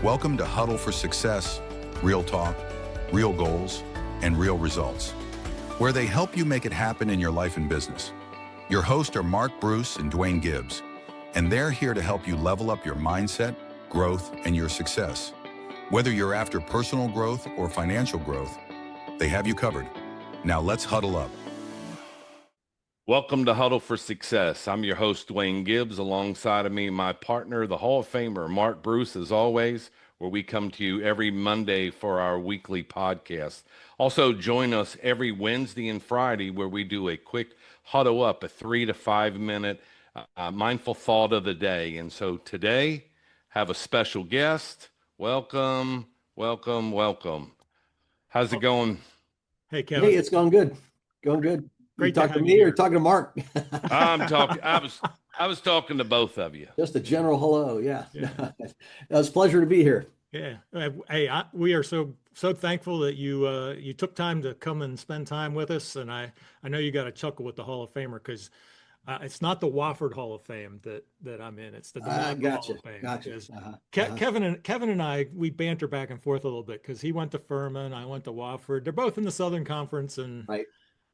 Welcome to Huddle for Success, real talk, real goals, and real results, where they help you make it happen in your life and business. Your hosts are Mark, Bruce, and Duane Gibbs, and they're here to help you level up your mindset, growth, and your success. Whether you're after personal growth or financial growth, they have you covered. Now let's huddle up. Welcome to Huddle for Success. I'm your host, Duane Gibbs. Alongside of me, my partner, the Hall of Famer, Mark Bruce, as always, where we come to you every Monday for our weekly podcast. Also, join us every Wednesday and Friday where we do a quick huddle up, a 3 to 5 minute mindful thought of the day. And so today, have a special guest. Welcome, welcome, welcome. How's it going? Hey, Kevin. Hey, it's going good. Going good. Great You to talking have to you me or here. talking to Mark? I'm talking. I was talking to both of you. Just a general hello. Yeah. Yeah. It's a pleasure to be here. Yeah. Hey, we are so thankful that you took time to come and spend time with us. And I know you got a chuckle with the Hall of Famer because it's not the Wofford Hall of Fame that I'm in. It's the DeMarco Gotcha. Hall of Fame. Gotcha. Because Uh-huh. Kevin and I, we banter back and forth a little bit because he went to Furman, I went to Wofford. They're both in the Southern Conference, and Right.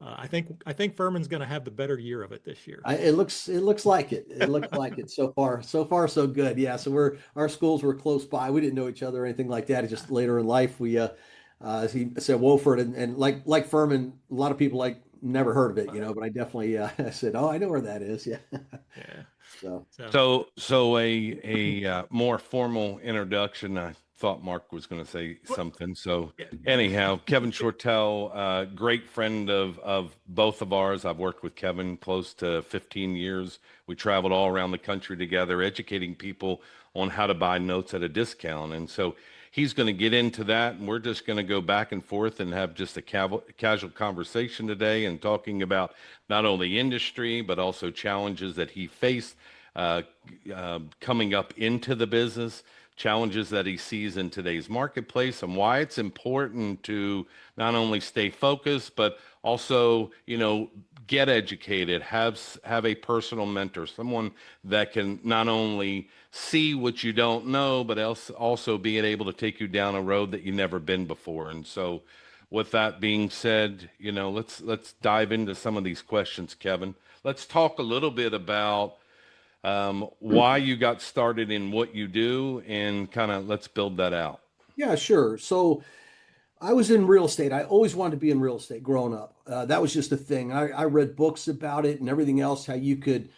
I think Furman's going to have the better year of it this year. It looks like it. It looks like it so far. So far, so good. Yeah. So our schools were close by. We didn't know each other or anything like that. It's just later in life he said Wofford and like Furman, a lot of people never heard of it, but I definitely said, oh, I know where that is. Yeah. Yeah. So a more formal introduction. I thought Mark was going to say something. So anyhow, Kevin Shortle, great friend of both of ours. I've worked with Kevin close to 15 years. We traveled all around the country together, educating people on how to buy notes at a discount. And so he's going to get into that, and we're just going to go back and forth and have just a casual conversation today and talking about not only industry, but also challenges that he faced coming up into the business, challenges that he sees in today's marketplace, and why it's important to not only stay focused, but also, get educated, have a personal mentor, someone that can not only see what you don't know, but also being able to take you down a road that you've never been before. And so with that being said, let's dive into some of these questions, Kevin. Let's talk a little bit about why you got started in what you do, and kind of let's build that out. Yeah, sure. So I was in real estate. I always wanted to be in real estate growing up. That was just a thing. I read books about it and everything else, how you could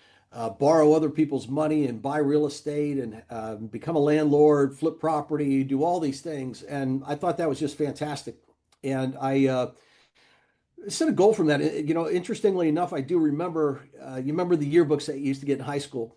borrow other people's money and buy real estate and become a landlord, flip property, do all these things. And I thought that was just fantastic. And I set a goal from that. Interestingly enough, I do remember, you remember the yearbooks that you used to get in high school.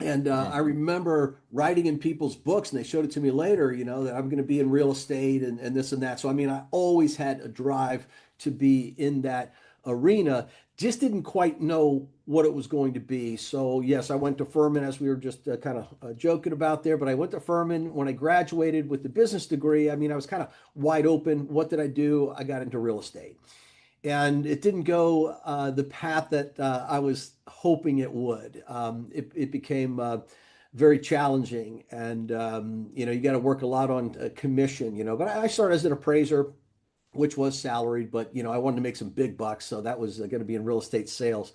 And I remember writing in people's books, and they showed it to me later, that I'm going to be in real estate and this and that. So, I mean, I always had a drive to be in that arena, just didn't quite know what it was going to be. So, yes, I went to Furman, as we were just kind of joking about there, but I went to Furman. When I graduated with the business degree, I mean, I was kind of wide open. What did I do? I got into real estate. And it didn't go the path that I was hoping it would. It became very challenging, and you got to work a lot on commission. But I started as an appraiser, which was salaried, but I wanted to make some big bucks, so that was going to be in real estate sales,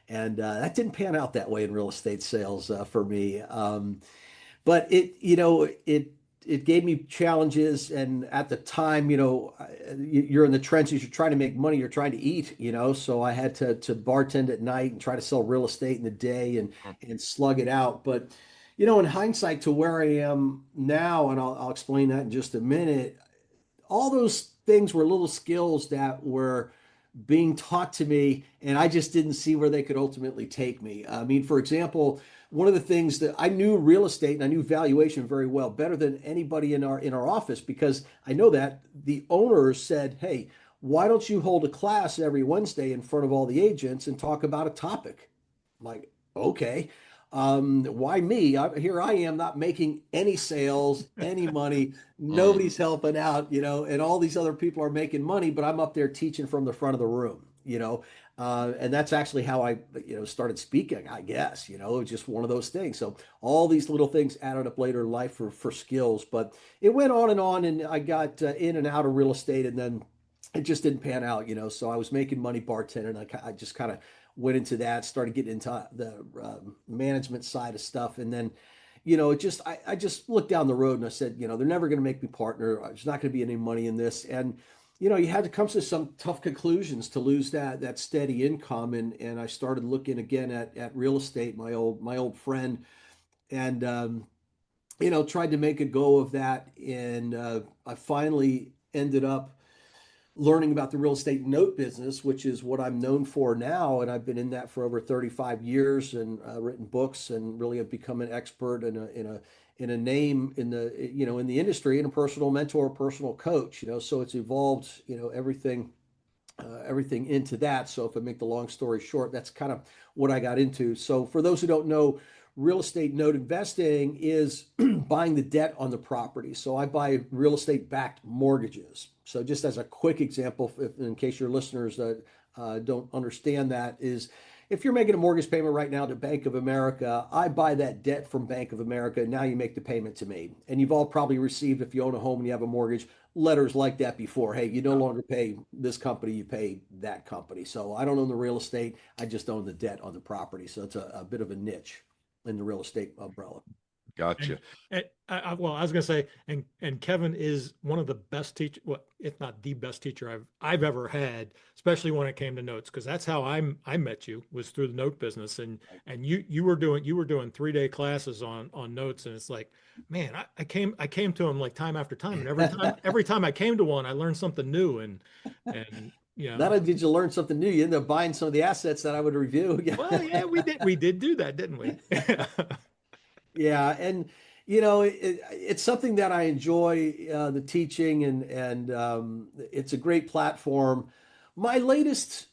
and that didn't pan out that way in real estate sales for me. But it gave me challenges, and at the time, you're in the trenches, you're trying to make money, you're trying to eat, so I had to bartend at night and try to sell real estate in the day and slug it out. But in hindsight to where I am now, and I'll explain that in just a minute, all those things were little skills that were being taught to me, and I just didn't see where they could ultimately take me. I mean, for example, one of the things that I knew real estate and I knew valuation very well, better than anybody in our office, because I know that the owners said, "Hey, why don't you hold a class every Wednesday in front of all the agents and talk about a topic?" I'm like, okay. Why me? Here I am not making any sales, any money. Nobody's helping out, and all these other people are making money, but I'm up there teaching from the front of the room. And that's actually how I, started speaking, I guess, it was just one of those things. So all these little things added up later in life for skills, but it went on and I got in and out of real estate, and then it just didn't pan out, so I was making money bartending. I just kind of went into that, started getting into the management side of stuff. And then, I just looked down the road and I said, they're never going to make me partner. There's not going to be any money in this. And, you had to come to some tough conclusions to lose that steady income. And I started looking again at real estate, my old friend, and, tried to make a go of that. And I finally ended up learning about the real estate note business, which is what I'm known for now. And I've been in that for over 35 years and written books, and really have become an expert in a name in the industry, and a personal mentor, personal coach, so it's evolved, everything into that. So if I make the long story short, that's kind of what I got into. So for those who don't know, real estate note investing is buying the debt on the property. So I buy real estate backed mortgages. So just as a quick example, in case your listeners that don't understand that, is if you're making a mortgage payment right now to Bank of America, I buy that debt from Bank of America. Now you make the payment to me. And you've all probably received, if you own a home and you have a mortgage, letters like that before. Hey, you no longer pay this company, you pay that company. So I don't own the real estate. I just own the debt on the property. So it's a bit of a niche in the real estate umbrella. Gotcha. Well, I was going to say, and Kevin is one of the best teacher, well, if not the best teacher I've ever had, especially when it came to notes, because that's how I met you, was through the note business, and you were doing 3-day classes on notes, and it's like, man, I came to him like time after time, and every time I came to one, I learned something new, and Not only did you learn something new, you ended up buying some of the assets that I would review. Well, yeah, we did do that, didn't we? Yeah, and it's something that I enjoy, the teaching, and it's a great platform. My latest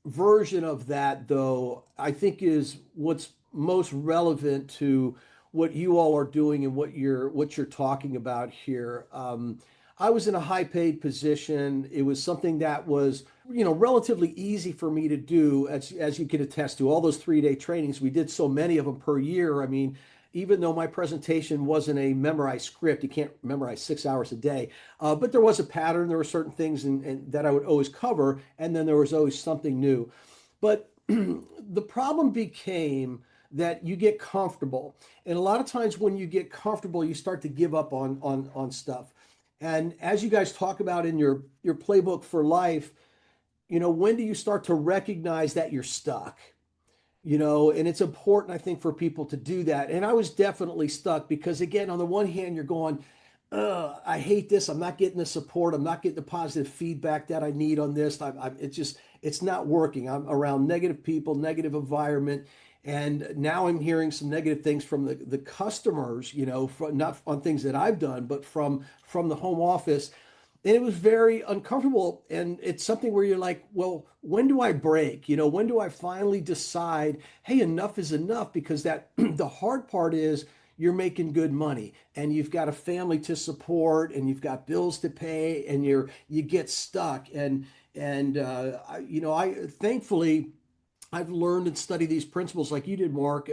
version of that, though, I think is what's most relevant to what you all are doing and what you're talking about here. I was in a high paid position. It was something that was, relatively easy for me to do, as you can attest to. All those 3-day trainings, we did so many of them per year. I mean, even though my presentation wasn't a memorized script, you can't memorize 6 hours a day, but there was a pattern. There were certain things and that I would always cover, and then there was always something new. But the problem became that you get comfortable, and a lot of times when you get comfortable, you start to give up on stuff. And as you guys talk about in your playbook for life, when do you start to recognize that you're stuck? And it's important, I think, for people to do that. And I was definitely stuck because, again, on the one hand, you're going, I hate this. I'm not getting the support. I'm not getting the positive feedback that I need on this. It's not working. I'm around negative people, negative environment. And now I'm hearing some negative things from the customers, not on things that I've done, but from the home office. And it was very uncomfortable. And it's something where you're like, well, when do I break? When do I finally decide, hey, enough is enough? Because the hard part is you're making good money and you've got a family to support and you've got bills to pay and you get stuck. And I thankfully, I've learned and studied these principles like you did, Mark,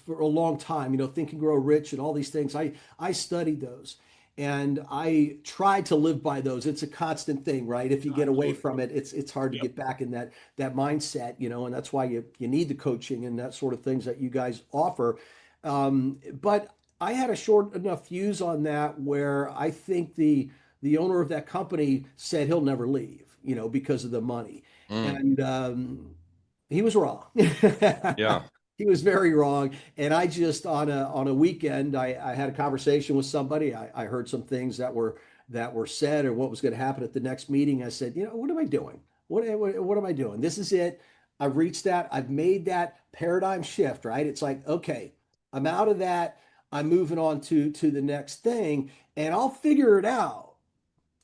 for a long time, Think and Grow Rich and all these things. I studied those. And I try to live by those. It's a constant thing, right? If you get away from it, it's hard to get back in that mindset, and that's why you need the coaching and that sort of things that you guys offer. But I had a short enough fuse on that where I think the owner of that company said he'll never leave, because of the money. And he was wrong. Yeah. He was very wrong. And I just on a weekend, I had a conversation with somebody. I heard some things that were said or what was going to happen at the next meeting. I said, what am I doing? What am I doing? This is it. I've reached that. I've made that paradigm shift, right? It's like, okay, I'm out of that. I'm moving on to the next thing, and I'll figure it out.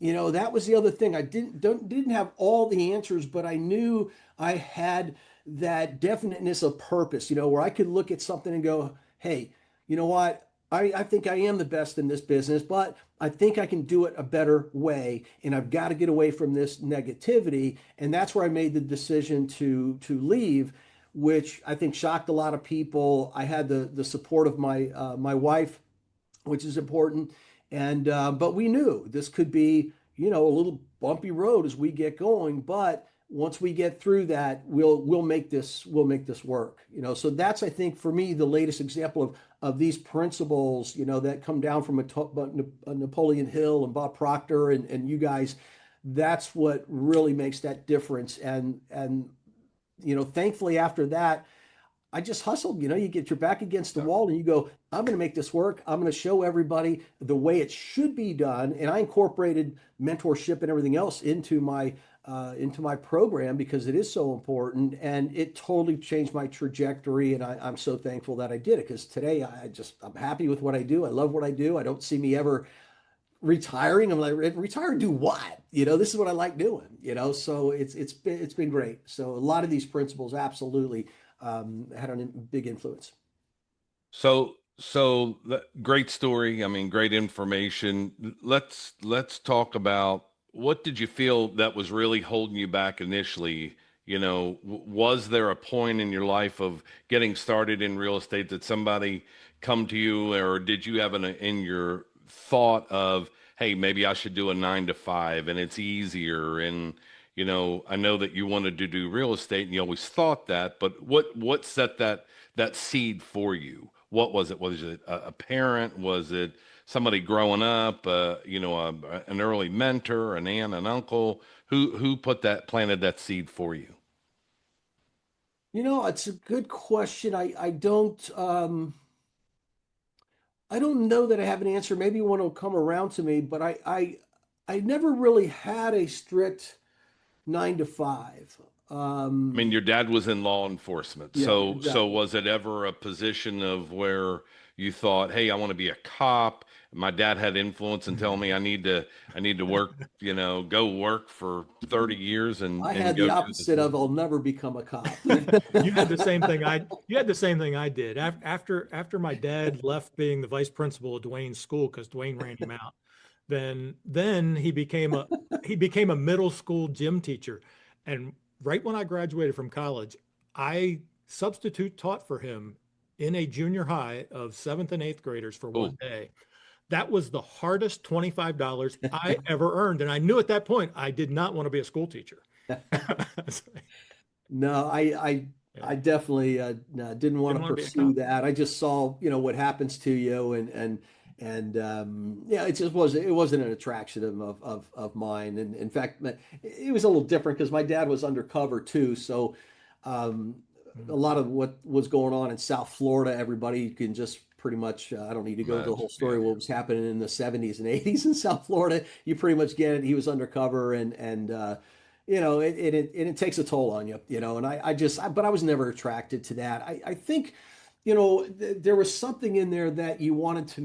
That was the other thing. I didn't have all the answers, but I knew I had that definiteness of purpose, where I could look at something and go, hey, you know what? I think I am the best in this business, but I think I can do it a better way, and I've got to get away from this negativity. And that's where I made the decision to leave, which I think shocked a lot of people. I had the support of my wife, which is important. And but we knew this could be, a little bumpy road as we get going. But once we get through that, we'll make this work. So that's, I think, for me, the latest example of these principles, that come down from a Napoleon Hill and Bob Proctor and you guys. That's what really makes that difference. And thankfully after that, I just hustled. You get your back against the wall and you go, I'm going to make this work. I'm going to show everybody the way it should be done. And I incorporated mentorship and everything else into my program because it is so important. And it totally changed my trajectory. And I'm so thankful that I did it, because today I'm happy with what I do. I love what I do. I don't see me ever retiring. I'm like, retire and do what? This is what I like doing, so it's been great. So a lot of these principles absolutely had a big influence. So great story. I mean, great information. Let's talk about, what did you feel that was really holding you back initially? Was there a point in your life of getting started in real estate that somebody come to you, or did you have in your thought of, hey, maybe I should do a 9 to 5 and it's easier? And I know that you wanted to do real estate and you always thought that, but what set that seed for you? What was it? Was it a parent? Was it somebody growing up? An early mentor, an aunt, an uncle? Who planted that seed for you? It's a good question. I don't know that I have an answer. Maybe one will come around to me, but I never really had a strict 9 to 5. I mean, your dad was in law enforcement. Yeah, So exactly. was it ever a position of where you thought, hey, I want to be a cop? My dad had influence and tell me I need to work, go work for 30 years I and had go the do opposite this. of I'll never become a cop. You had the same thing I did. After my dad left being the vice principal of Duane's school because Duane ran him out, then he became a middle school gym teacher. And right when I graduated from college, I substitute taught for him in a junior high of seventh and eighth graders for Oh, one day. That was the hardest $25 I ever earned. And I knew at that point I did not want to be a school teacher. No, I Yeah. definitely no, didn't want Didn't to want to be a pursue cop. that. I just saw, what happens to you, and yeah, it wasn't an attraction of mine. And in fact, it was a little different because my dad was undercover too. So um, a Mm. lot of what was going on in South Florida, everybody can just pretty much, I don't need to go into the whole imagine. Yeah. story what was happening in the 70s and 80s in South Florida. You pretty much get it. He was undercover, and it takes a toll on you, and but I was never attracted to that. I think, there was something in there that you wanted to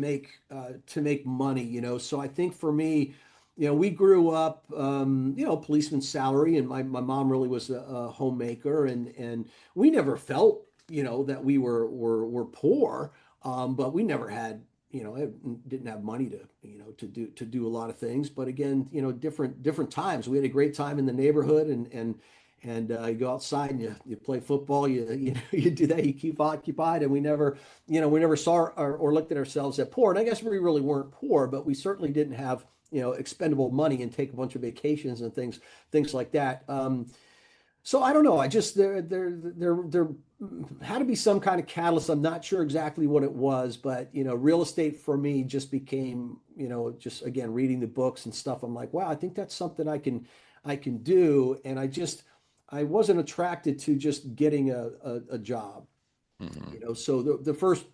make money, so I think for me, we grew up, policeman's salary, and my mom really was a homemaker, and we never felt, that we were poor, but we never had, didn't have money to, to do a lot of things. But again, different times. We had a great time in the neighborhood, and you go outside and you play football. You do that. You keep occupied, and we never saw or looked at ourselves as poor. And I guess we really weren't poor, but we certainly didn't have, expendable money and take a bunch of vacations and things like that. So I don't know. I just there had to be some kind of catalyst. I'm not sure exactly what it was, but real estate for me just became, just again reading the books and stuff. I'm like, wow, I think that's something I can do. And I wasn't attracted to just getting a job. Mhm. So the first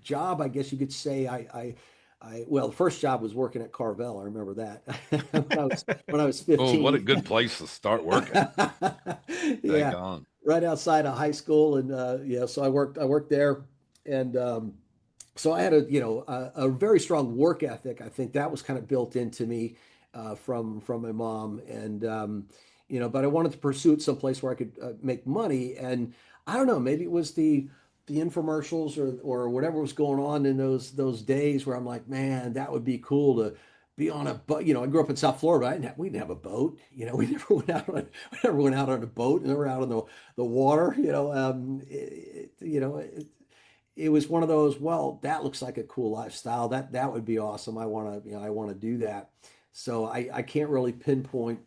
job, I guess you could say, well, the first job was working at Carvel. I remember that when I was Oh, what a 15. good place to start working. Yeah, Daggone. right outside of high school, and yeah, so I worked there, and so I had a very strong work ethic. I think that was kind of built into me from my mom, and but I wanted to pursue it someplace where I could make money, and I don't know, maybe it was the the infomercials or whatever was going on in those days where I'm like, man, that would be cool to be on a boat. I grew up in South Florida. We didn't have a boat. We never went out on we never went out on a boat, never out on the water. It was one of those, well, that looks like a cool lifestyle. That would be awesome. I want to do that. So I can't really pinpoint,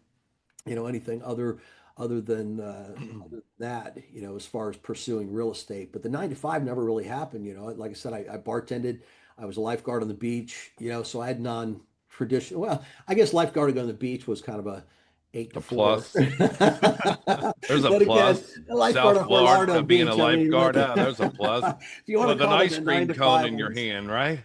anything other than that, as far as pursuing real estate. But the 9 to 5 never really happened. Like I said, I bartended, I was a lifeguard on the beach, so I had non-traditional, well, I guess lifeguarding on the beach was kind of a 8 to 4. plus. There's a But again, plus. a lifeguard South on Fort Lauderdale Florida being a Beach, I mean, lifeguard. There's a plus. if you want With to an call it ice a cream 9 to cone 5 in your ones. hand, right?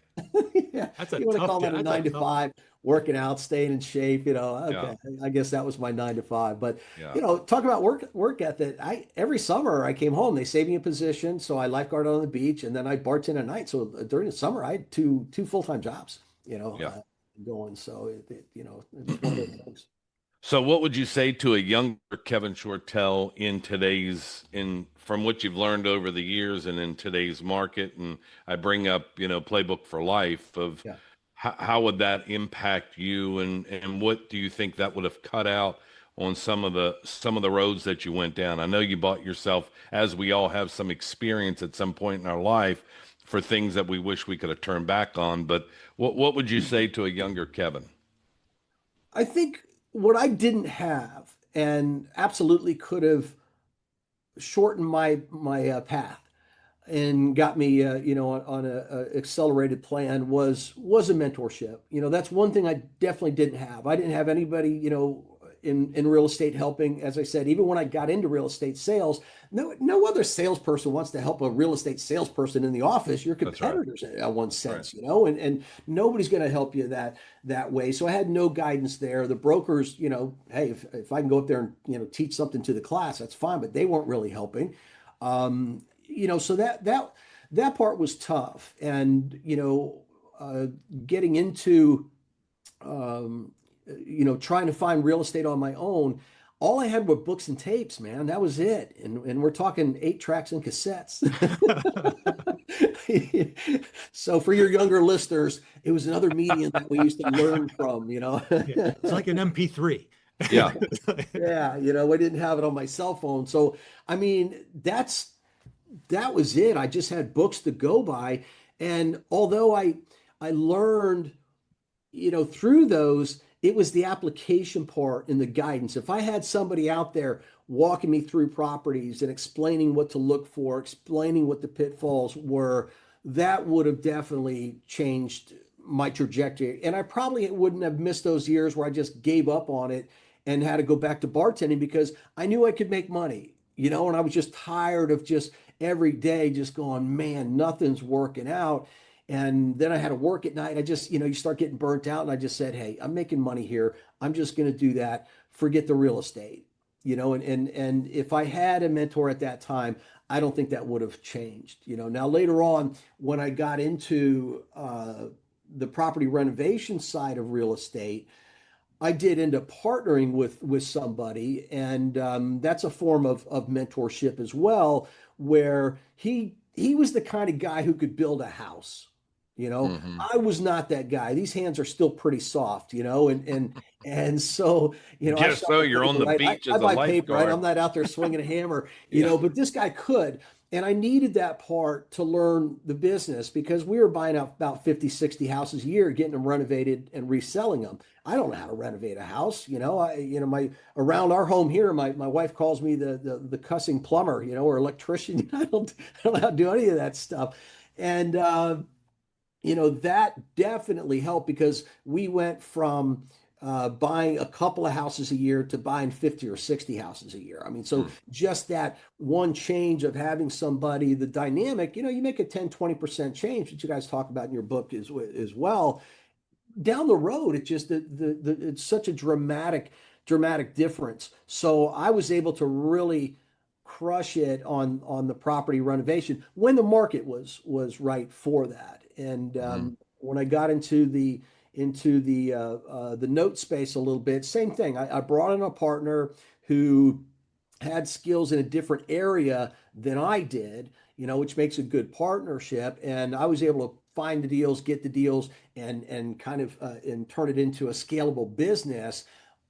Yeah, That's a you want to tough call that a that's 9 to tough. 5, working out, staying in shape, Yeah. okay. I guess that was my 9 to 5. But Yeah. talk about work ethic. Every summer I came home, they saved me a position, so I lifeguarded on the beach, and then I bartend at night. So during the summer I had two full-time jobs, Yeah. going. So it's one of those things. So what would you say to a younger Kevin Shortle from what you've learned over the years and in today's market? And I bring up, Playbook for Life of Yeah. how would that impact you, and what do you think that would have cut out on some of the roads that you went down? I know you bought yourself, as we all have some experience at some point in our life, for things that we wish we could have turned back on. But what would you say to a younger Kevin? I think what I didn't have and absolutely could have shortened my path and got me on a accelerated plan was a mentorship. That's one thing I definitely didn't have. I didn't have anybody in real estate helping. As I said, even when I got into real estate sales, no other salesperson wants to help a real estate salesperson in the office. Your That's right. competitors, in one sense, Right. and nobody's going to help you that way. So I had no guidance there. The brokers, hey, if I can go up there and teach something to the class, that's fine, but they weren't really helping. So that part was tough, and getting into trying to find real estate on my own. All I had were books and tapes, man. That was it. And we're talking 8 tracks and cassettes. So for your younger listeners, it was another medium that we used to learn from, Yeah, it's like an MP3. Yeah. Yeah, we didn't have it on my cell phone. So, I mean, that was it. I just had books to go by. And although I learned, through those, it was the application part and the guidance. If I had somebody out there walking me through properties and explaining what to look for, explaining what the pitfalls were, that would have definitely changed my trajectory. And I probably wouldn't have missed those years where I just gave up on it and had to go back to bartending because I knew I could make money, and I was just tired of just every day just going, man, nothing's working out. And then I had to work at night. I just, you start getting burnt out. And I just said, hey, I'm making money here. I'm just going to do that. Forget the real estate, and if I had a mentor at that time, I don't think that would have changed. Now later on, when I got into the property renovation side of real estate, I did end up partnering with somebody, and that's a form of mentorship as well, where he was the kind of guy who could build a house. Mhm. I was not that guy. These hands are still pretty soft, and so I Just shot so my you're on paper, the right? beach I as a buy paper, right? I'm lifeguard. not out there swinging a hammer, Yeah. but this guy could. And I needed that part to learn the business because we were buying up about 50, 60 houses a year, getting them renovated and reselling them. I don't know how to renovate a house. My around our home here, my wife calls me the cussing plumber, or electrician. I don't know how to do any of that stuff. And that definitely helped because we went from buying a couple of houses a year to buying 50 or 60 houses a year. I mean, so Mm. just that one change of having somebody, the dynamic, you make a 10, 20% change, which you guys talk about in your book as well. Down the road, it just it's such a dramatic difference. So I was able to really crush it on the property renovation when the market was right for that. And Mhm. when I got into the note space a little bit, same thing. I brought in a partner who had skills in a different area than I did. which makes a good partnership. And I was able to find the deals, get the deals, and kind of and turn it into a scalable business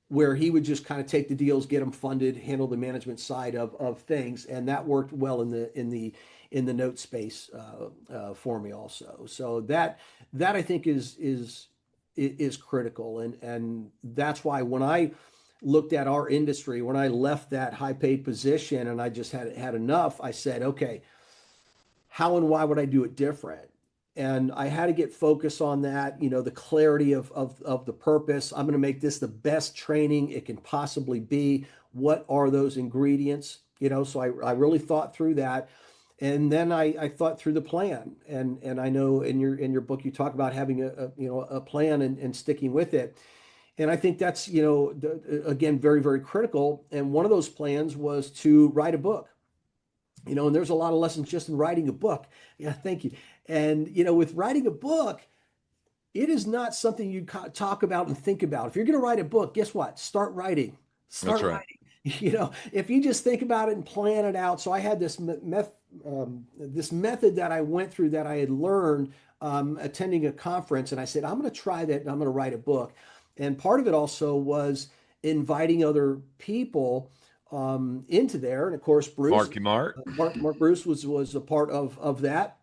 where he would just kind of take the deals, get them funded, handle the management side of things, and that worked well in the note space for me also. So that I think is critical, and that's why when I looked at our industry, when I left that high paid position and I just had enough, I said, okay, how and why would I do it different? And I had to get focused on that, the clarity of the purpose. I'm going to make this the best training it can possibly be. What are those ingredients? So I really thought through that. And then I thought through the plan. And I know in your book, you talk about having a plan and sticking with it. And I think that's, again, very, very critical. And one of those plans was to write a book. And there's a lot of lessons just in writing a book. Yeah, thank you. And, with writing a book, it is not something you talk about and think about. If you're going to write a book, guess what? Start writing. Start That's right. writing. If you just think about it and plan it out. So I had this method that I went through that I had learned attending a conference. And I said, I'm going to try that and I'm going to write a book. And part of it also was inviting other people into there. And of course, Bruce, Mark Bruce was a part of that.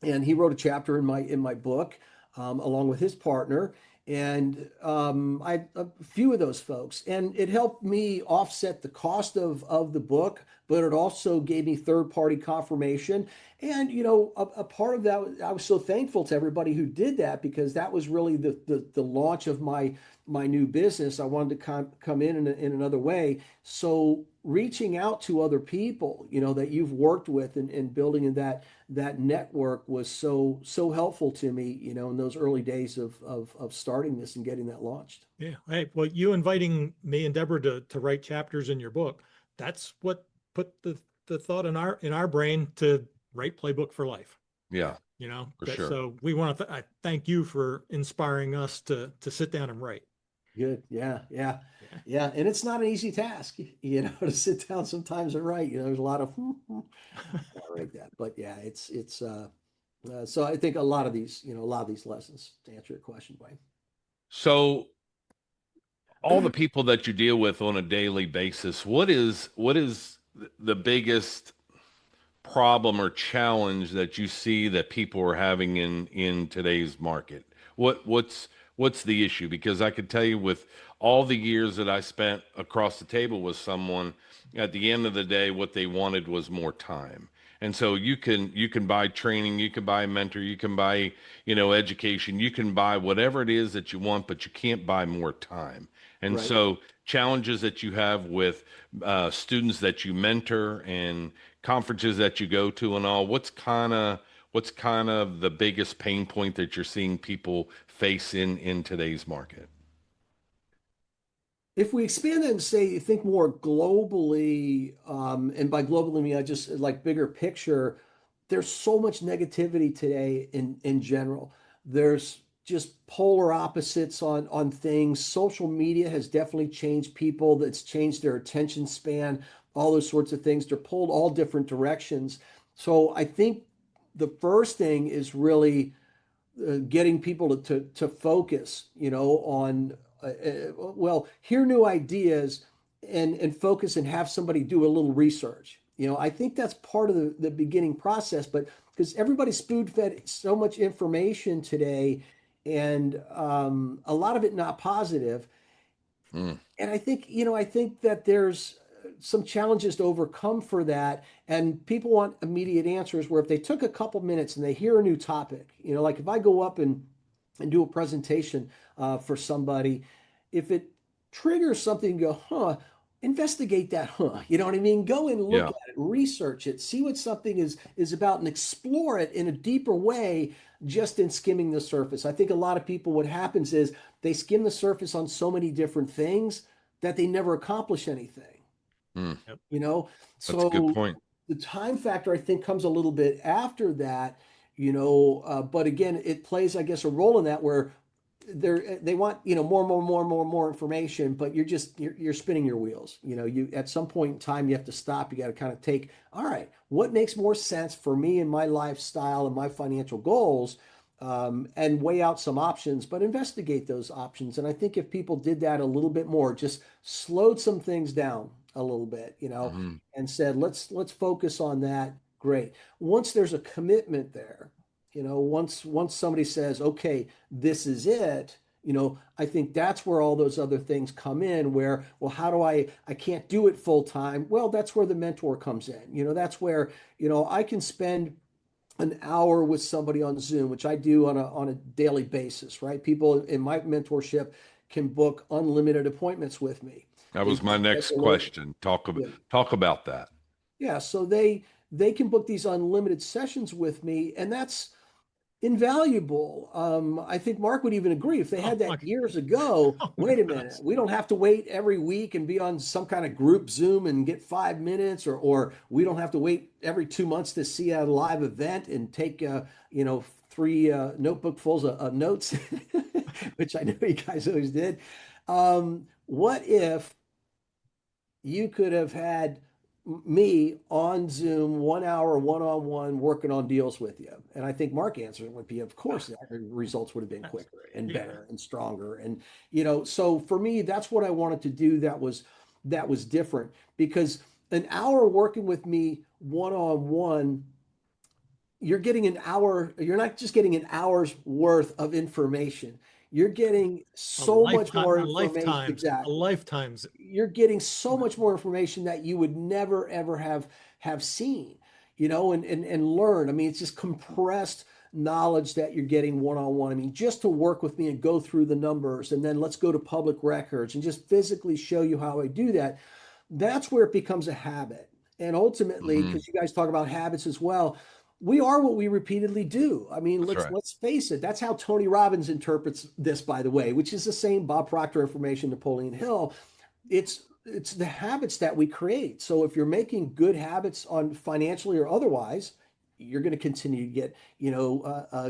And he wrote a chapter in my book along with his partner. And a few of those folks, and it helped me offset the cost of the book, but it also gave me third-party confirmation. And a part of that, I was so thankful to everybody who did that, because that was really the launch of my new business. I wanted to come in another way. So reaching out to other people, that you've worked with and building that network was so helpful to me, in those early days of starting this and getting that launched. Yeah. Hey, well, you inviting me and Deborah to write chapters in your book, that's what put the thought in our brain to write Playbook for Life. Yeah. For sure. So we want to I thank you for inspiring us to sit down and write. Good. Yeah. And it's not an easy task, to sit down sometimes and write. There's a lot of like that. But yeah, it's so I think a lot of these lessons, to answer your question, Wayne. So all the people that you deal with on a daily basis, what is the biggest problem or challenge that you see that people are having in today's market? What's the issue? Because I could tell you, with all the years that I spent across the table with someone, at the end of the day, what they wanted was more time. And so you can buy training, you can buy a mentor, you can buy, education, you can buy whatever it is that you want, but you can't buy more time. And Right. so challenges that you have with students that you mentor and conferences that you go to and all, what's kind of the biggest pain point that you're seeing people face in today's market? If we expand that and say, think more globally, and by globally, I mean, I just like bigger picture, there's so much negativity today in general. There's just polar opposites on things. Social media has definitely changed people. That's changed their attention span, all those sorts of things. They're pulled all different directions. So I think the first thing is really getting people to focus, on hear new ideas and focus and have somebody do a little research. I think that's part of the beginning process, but because everybody's spoon fed so much information today, and a lot of it not positive. Mm. And I think that there's some challenges to overcome for that. And people want immediate answers, where if they took a couple minutes and they hear a new topic, like if I go up and do a presentation for somebody, if it triggers something, go, investigate that, you know what I mean? Go and look Yeah. at it, research it, see what something is about, and explore it in a deeper way, just in skimming the surface. I think a lot of people, what happens is they skim the surface on so many different things that they never accomplish anything. Mm. That's a good So point. the time factor, I think, comes a little bit after that, but again, it plays, I guess, a role in that, where they want, more information, but you're spinning your wheels. You at some point in time you have to stop. You got to kind of take, all right, what makes more sense for me and my lifestyle and my financial goals, and weigh out some options, but investigate those options. And I think if people did that a little bit more, just slowed some things down a little bit, Hmm. and said, let's focus on that. Great. Once there's a commitment there, once somebody says, okay, this is it, I think that's where all those other things come in where, well, how do I can't do it full time. Well, that's where the mentor comes in. That's where, I can spend an hour with somebody on Zoom, which I do on a daily basis, right? People in my mentorship can book unlimited appointments with me. That They was my can next schedule it. question. Yeah. Talk about that. Yeah, so they can book these unlimited sessions with me, and that's invaluable. I think Mark would even agree if they Oh had that my, years ago. oh my Wait a minute, goodness. we don't have to wait every week and be on some kind of group Zoom and get 5 minutes, or we don't have to wait every 2 months to see a live event and take 3 notebook fulls of notes, which I know you guys always did. What if you could have had me on Zoom 1 hour, one-on-one, working on deals with you? And I think Mark answered would be, of course, the results would have been quicker and Yeah. better and stronger. And, so for me, that's what I wanted to do. That was different, because an hour working with me one-on-one, you're not just getting an hour's worth of information. You're getting so much more information. A Exactly. lifetime's. You're getting so much more information that you would never ever have seen, and learn. I mean, it's just compressed knowledge that you're getting one-on-one. I mean, just to work with me and go through the numbers, and then let's go to public records and just physically show you how I do that. That's where it becomes a habit. And ultimately, Hmm. because you guys talk about habits as well, we are what we repeatedly do. I mean, That's let's right. let's face it. That's how Tony Robbins interprets this, by the way, which is the same Bob Proctor information, Napoleon Hill. It's the habits that we create. So if you're making good habits on financially or otherwise, you're going to continue to get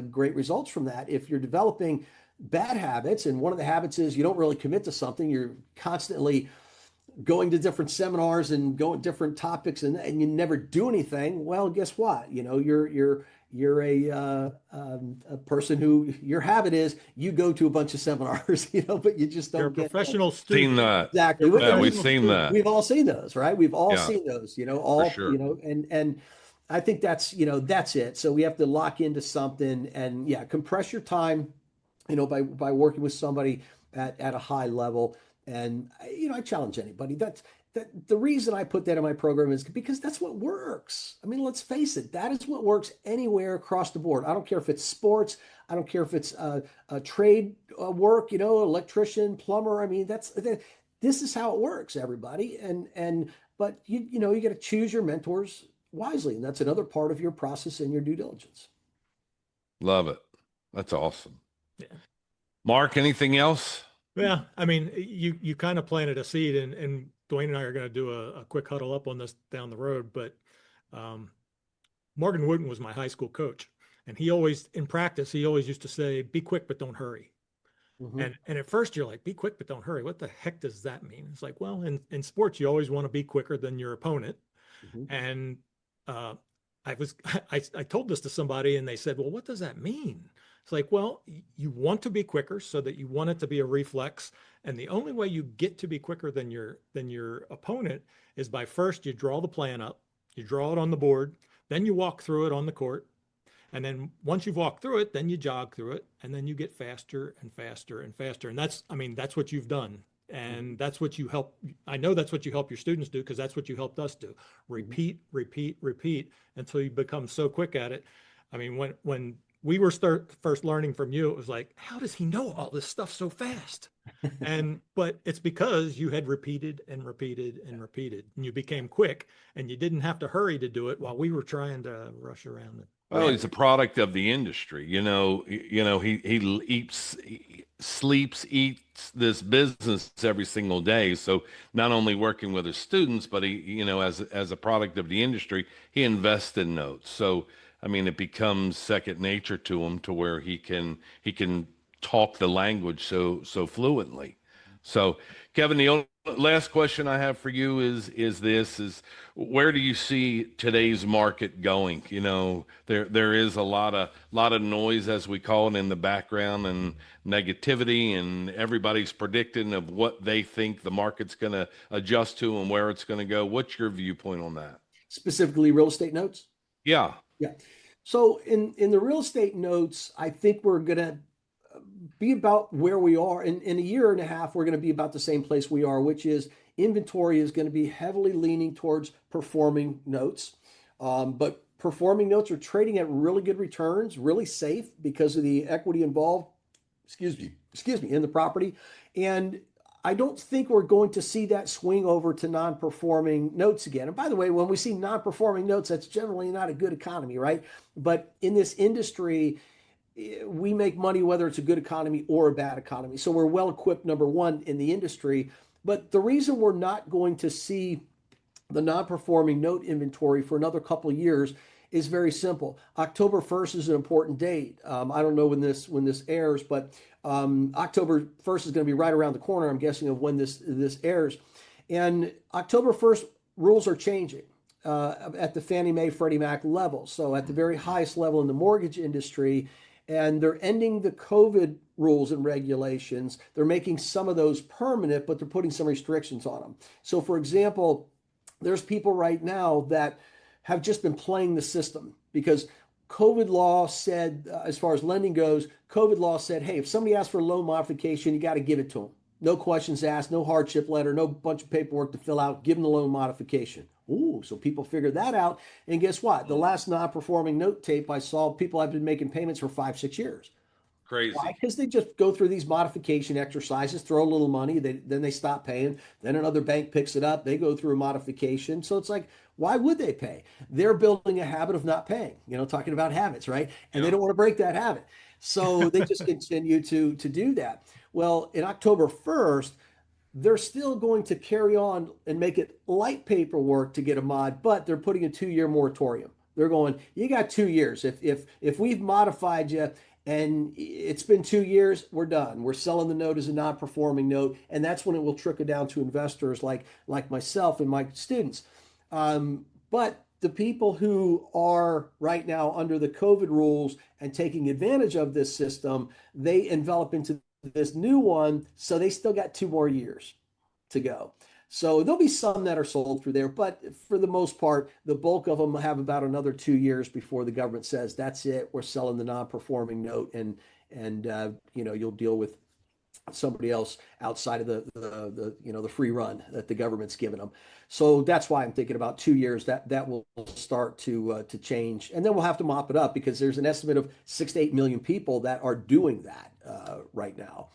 great results from that. If you're developing bad habits, and one of the habits is you don't really commit to something, you're constantly going to different seminars and going different topics, and you never do anything. Well, guess what? You're a person who your habit is you go to a bunch of seminars, but you just You're a don't get professional Seen student. that. exactly. You're a Yeah, And we've professional seen student. that. we've all seen those, right? We've all Yeah, seen those, for all, sure. and I think that's it. So we have to lock into something, and yeah, compress your time, by working with somebody at a high level. And I challenge anybody. That the reason I put that in my program is because that's what works. I mean, let's face it, that is what works anywhere across the board. I don't care if it's sports. I don't care if it's a trade work, electrician, plumber. I mean, this is how it works, everybody. But you got to choose your mentors wisely, and that's another part of your process and your due diligence. Love it. That's awesome. Yeah. Mark, anything else? Yeah, I mean, you kind of planted a seed, and Dwayne and I are going to do a quick huddle up on this down the road. But Morgan Wooten was my high school coach, and he always, in practice, he always used to say, "Be quick, but don't hurry." Mhm. And at first you're like, "Be quick, but don't hurry." What the heck does that mean? It's like, well, in sports, you always want to be quicker than your opponent. Mhm. And uh, I told this to somebody, and they said, "Well, what does that mean?" It's like, well, you want to be quicker so that you want it to be a reflex, and the only way you get to be quicker than your opponent is by first you draw the plan up, you draw it on the board, then you walk through it on the court, and then once you've walked through it, then you jog through it, and then you get faster and faster and faster. And that's what you've done. And that's what you help. I know that's what you help your students do, because that's what you helped us do. Repeat, repeat, repeat until you become so quick at it. I mean, when we were first learning from you, it was like, how does he know all this stuff so fast? But it's because you had repeated and repeated and repeated, and you became quick, and you didn't have to hurry to do it while we were trying to rush around it. Well, he's a product of the industry. He sleeps, eats this business every single day. So not only working with his students, but he, as a product of the industry, he invests in notes. So I mean, it becomes second nature to him, to where he can talk the language so fluently. So, Kevin, the last question I have for you is where do you see today's market going? You know, there is a lot of noise, as we call it, in the background, and negativity, and everybody's predicting of what they think the market's going to adjust to and where it's going to go. What's your viewpoint on that? Specifically real estate notes? Yeah. Yeah. So in the real estate notes, I think we're going to be about where we are. In a year and a half, we're going to be about the same place we are, which is inventory is going to be heavily leaning towards performing notes. But performing notes are trading at really good returns, really safe because of the equity involved, excuse me, in the property. And I don't think we're going to see that swing over to non-performing notes again. And by the way, when we see non-performing notes, that's generally not a good economy, right? But in this industry, we make money whether it's a good economy or a bad economy. So we're well equipped, number one, in the industry. But the reason we're not going to see the non-performing note inventory for another couple of years is very simple. October 1st is an important date. I don't know when this airs, but October 1st is going to be right around the corner, I'm guessing, of when this airs. And October 1st, rules are changing at the Fannie Mae, Freddie Mac level. So at the very highest level in the mortgage industry, and they're ending the COVID rules and regulations. They're making some of those permanent, but they're putting some restrictions on them. So for example, there's people right now that have just been playing the system because COVID law said, as far as lending goes, COVID law said, hey, if somebody asks for a loan modification, you got to give it to them. No questions asked, no hardship letter, no bunch of paperwork to fill out, give them the loan modification. Ooh, so people figured that out. And guess what? The last non-performing note tape I saw, people have been making payments for 5-6 years. Crazy. Why? Because they just go through these modification exercises, throw a little money, then they stop paying. Then another bank picks it up. They go through a modification. So it's like, why would they pay? They're building a habit of not paying, talking about habits, right? And they don't want to break that habit. So they just continue to do that. Well, in October 1st, they're still going to carry on and make it light paperwork to get a mod, but they're putting a 2-year moratorium. They're going, you got 2 years. If we've modified you and it's been 2 years, we're done. We're selling the note as a non-performing note. And that's when it will trickle down to investors like myself and my students. But the people who are right now under the COVID rules and taking advantage of this system, they envelop into this new one. So they still got 2 more years to go. So there'll be some that are sold through there, but for the most part, the bulk of them have about another 2 years before the government says, that's it, we're selling the non-performing note, and you'll deal with somebody else outside of the free run that the government's given them. So that's why I'm thinking about 2 years that will start to change, and then we'll have to mop it up because there's an estimate of 6 to 8 million people that are doing that right now.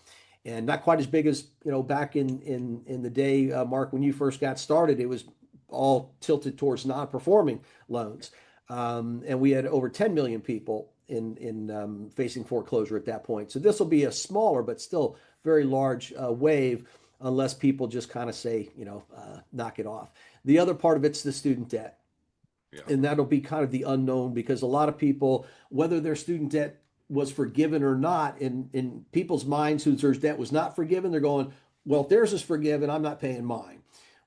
And not quite as big as, back in the day, Mark, when you first got started, it was all tilted towards non-performing loans. And we had over 10 million people in facing foreclosure at that point. So this will be a smaller, but still very large wave, unless people just kind of say, knock it off. The other part of it's the student debt. Yeah. And that'll be kind of the unknown because a lot of people, whether their student debt was forgiven or not, in people's minds whose debt was not forgiven, they're going, well, if theirs is forgiven, I'm not paying mine.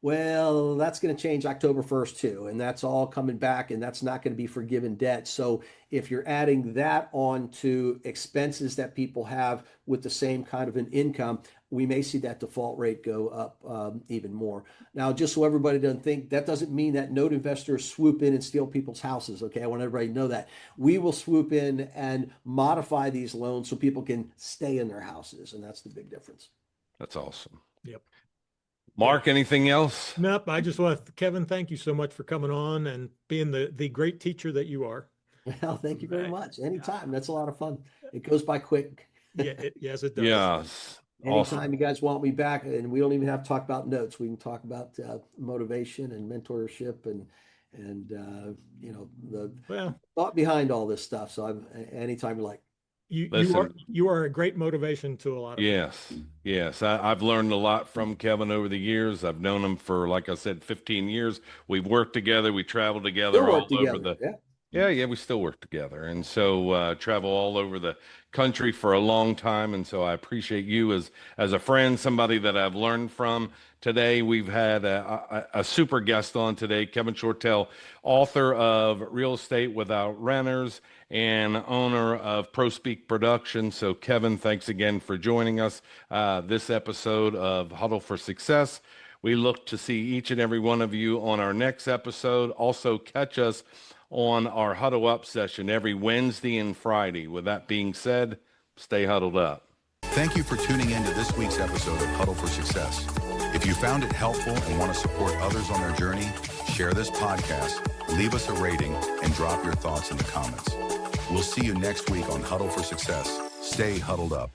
Well, that's going to change October 1st too, and that's all coming back, and that's not going to be forgiven debt. So if you're adding that on to expenses that people have with the same kind of an income, we may see that default rate go up even more. Now, just so everybody doesn't think, that doesn't mean that note investors swoop in and steal people's houses, okay? I want everybody to know that. We will swoop in and modify these loans so people can stay in their houses, and that's the big difference. That's awesome. Yep. Mark, anything else? Nope. I just want to, Kevin, thank you so much for coming on and being the great teacher that you are. Well, thank you very much. Anytime. That's a lot of fun. It goes by quick. Yes, it does. Yes. Anytime awesome. You guys want me back, and we don't even have to talk about notes. We can talk about motivation and mentorship and the thought behind all this stuff. So anytime you like. You are a great motivation to a lot of people. Yes. I've learned a lot from Kevin over the years. I've known him for, like I said, 15 years. We've worked together. We traveled together over the. Yeah, we still work together. And so travel all over the country for a long time. And so I appreciate you as a friend, somebody that I've learned from. Today, we've had a super guest on today, Kevin Shortle, author of Real Estate Without Renters and owner of ProSpeak Production. So Kevin, thanks again for joining us this episode of Huddle for Success. We look to see each and every one of you on our next episode. Also, catch us on our Huddle Up session every Wednesday and Friday. With that being said, stay huddled up. Thank you for tuning in to this week's episode of Huddle for Success. If you found it helpful and want to support others on their journey, share this podcast, leave us a rating, and drop your thoughts in the comments. We'll see you next week on Huddle for Success. Stay huddled up.